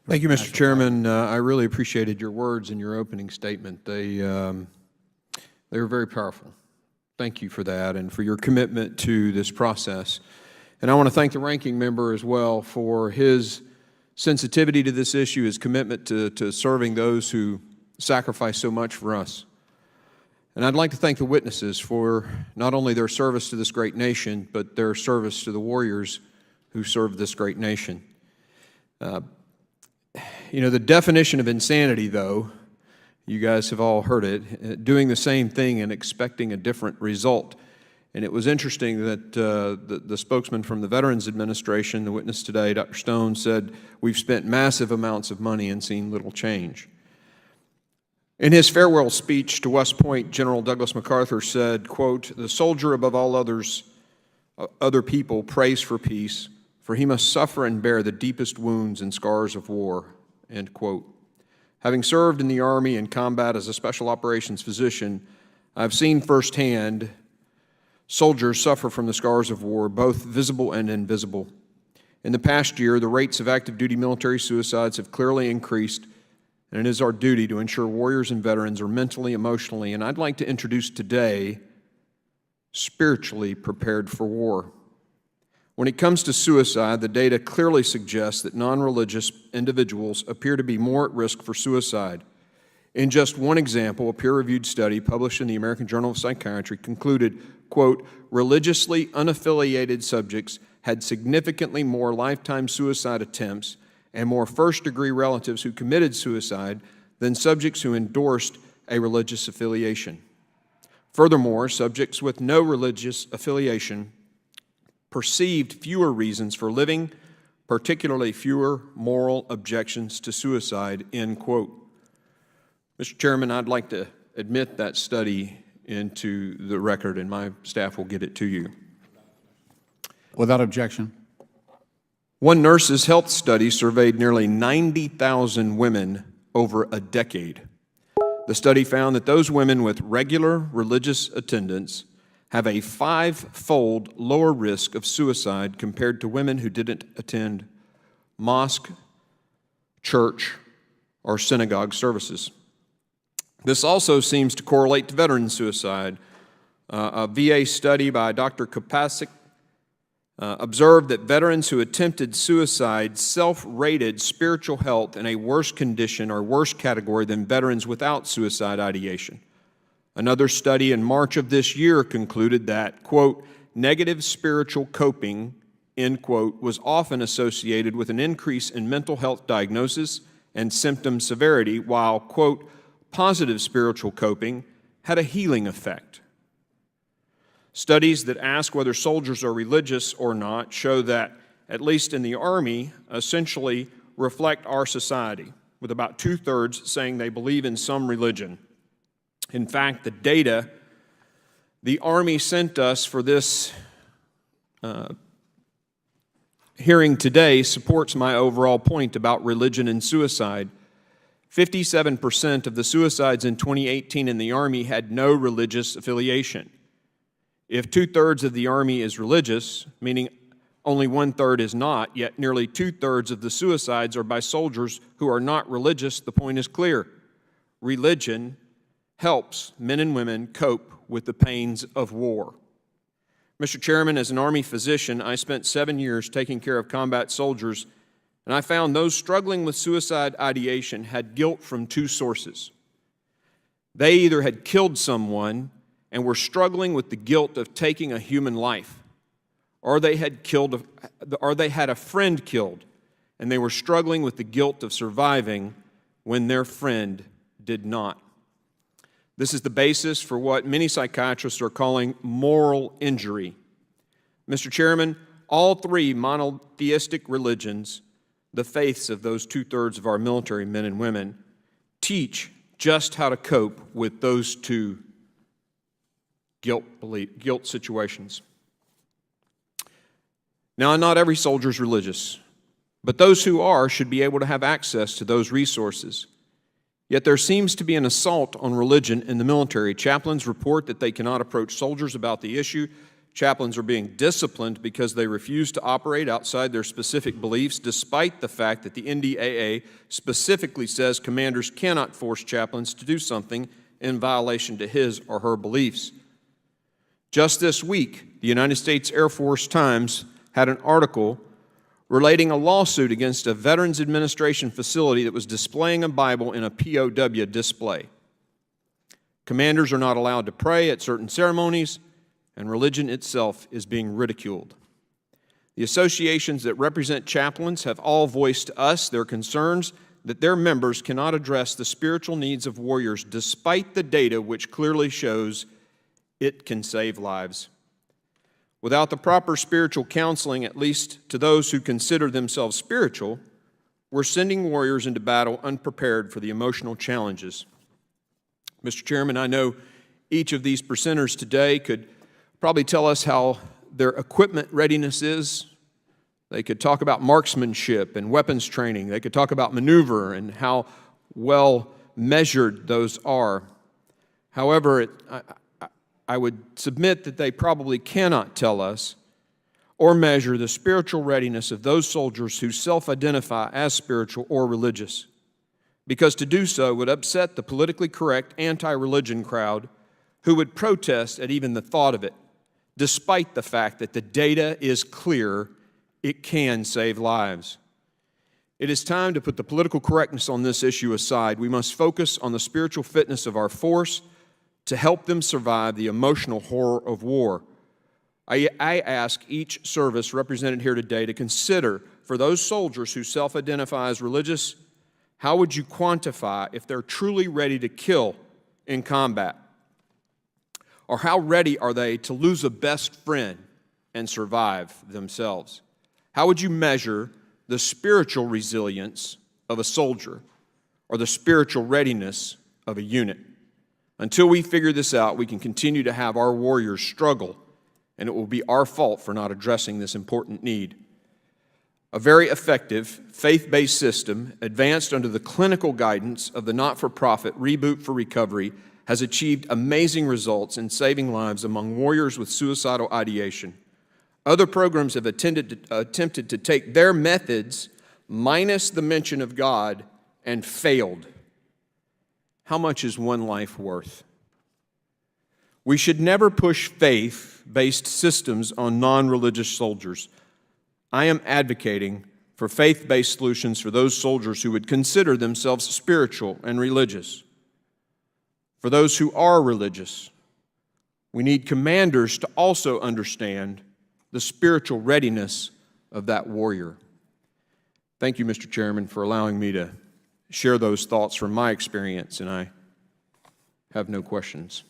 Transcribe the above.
Thank you, Mr. Chairman. I really appreciated your words in your opening statement. They were very powerful. Thank you for that and for your commitment to this process. And I want to thank the ranking member as well for his sensitivity to this issue, his commitment to serving those who sacrifice so much for us. And I'd like to thank the witnesses for not only their service to this great nation, but their service to the warriors who serve this great nation. You know, the definition of insanity, though, you guys have all heard it, doing the same thing and expecting a different result. And it was interesting that the spokesman from the Veterans Administration, the witness today, Dr. Stone, said, "We've spent massive amounts of money and seen little change." In his farewell speech to West Point, General Douglas MacArthur said, quote, "The soldier above all other people prays for peace, for he must suffer and bear the deepest wounds and scars of war," end quote. Having served in the Army in combat as a special operations physician, I've seen firsthand soldiers suffer from the scars of war, both visible and invisible. In the past year, the rates of active duty military suicides have clearly increased, and it is our duty to ensure warriors and veterans are mentally, emotionally, and I'd like to introduce today, spiritually prepared for war. When it comes to suicide, the data clearly suggests that non-religious individuals appear to be more at risk for suicide. In just one example, a peer-reviewed study published in the American Journal of Psychiatry concluded, quote, "Religiously unaffiliated subjects had significantly more lifetime suicide attempts and more first-degree relatives who committed suicide than subjects who endorsed a religious affiliation. Furthermore, subjects with no religious affiliation perceived fewer reasons for living, particularly fewer moral objections to suicide," end quote. Mr. Chairman, I'd like to admit that study into the record, and my staff will get it to you. Without objection. One Nurses' Health study surveyed nearly 90,000 women over a decade. The study found that those women with regular religious attendance have a 5-fold lower risk of suicide compared to women who didn't attend mosque, church, or synagogue services. This also seems to correlate to veteran suicide. A VA study by Dr. Kopasik observed that veterans who attempted suicide self-rated spiritual health in a worse condition or worse category than veterans without suicide ideation. Another study in March of this year concluded that, quote, "negative spiritual coping," end quote, was often associated with an increase in mental health diagnosis and symptom severity, while, quote, "positive spiritual coping had a healing effect." Studies that ask whether soldiers are religious or not show that, at least in the Army, essentially reflect our society, with about 2/3 saying they believe in some religion. In fact, the data the Army sent us for this hearing today supports my overall point about religion and suicide. 57% of the suicides in 2018 in the Army had no religious affiliation. If 2/3 of the Army is religious, meaning only 1/3 is not, yet nearly 2/3 of the suicides are by soldiers who are not religious, the point is clear. Religion helps men and women cope with the pains of war. Mr. Chairman, as an Army physician, I spent 7 years taking care of combat soldiers, and I found those struggling with suicide ideation had guilt from 2 sources. They either had killed someone and were struggling with the guilt of taking a human life, or they had a friend killed, and they were struggling with the guilt of surviving when their friend did not. This is the basis for what many psychiatrists are calling moral injury. Mr. Chairman, all 3 monotheistic religions, the faiths of those 2/3 of our military men and women, teach just how to cope with those 2 guilt situations. Now, not every soldier is religious, but those who are should be able to have access to those resources. Yet there seems to be an assault on religion in the military. Chaplains report that they cannot approach soldiers about the issue. Chaplains are being disciplined because they refuse to operate outside their specific beliefs, despite the fact that the NDAA specifically says commanders cannot force chaplains to do something in violation to his or her beliefs. Just this week, the United States Air Force Times had an article relating a lawsuit against a Veterans Administration facility that was displaying a Bible in a POW display. Commanders are not allowed to pray at certain ceremonies, and religion itself is being ridiculed. The associations that represent chaplains have all voiced to us their concerns that their members cannot address the spiritual needs of warriors despite the data which clearly shows it can save lives. Without the proper spiritual counseling, at least to those who consider themselves spiritual, we're sending warriors into battle unprepared for the emotional challenges. Mr. Chairman, I know each of these presenters today could probably tell us how their equipment readiness is. They could talk about marksmanship and weapons training. They could talk about maneuver and how well measured those are. However, I would submit that they probably cannot tell us or measure the spiritual readiness of those soldiers who self-identify as spiritual or religious, because to do so would upset the politically correct anti-religion crowd who would protest at even the thought of it, despite the fact that the data is clear it can save lives. It is time to put the political correctness on this issue aside. We must focus on the spiritual fitness of our force to help them survive the emotional horror of war. I ask each service represented here today to consider, for those soldiers who self-identify as religious, how would you quantify if they're truly ready to kill in combat? Or how ready are they to lose a best friend and survive themselves? How would you measure the spiritual resilience of a soldier or the spiritual readiness of a unit? Until we figure this out, we can continue to have our warriors struggle, and it will be our fault for not addressing this important need. A very effective, faith-based system, advanced under the clinical guidance of the not-for-profit Reboot for Recovery, has achieved amazing results in saving lives among warriors with suicidal ideation. Other programs have attempted to take their methods, minus the mention of God, and failed. How much is one life worth? We should never push faith-based systems on non-religious soldiers. I am advocating for faith-based solutions for those soldiers who would consider themselves spiritual and religious. For those who are religious, we need commanders to also understand the spiritual readiness of that warrior. Thank you, Mr. Chairman, for allowing me to share those thoughts from my experience, and I have no questions.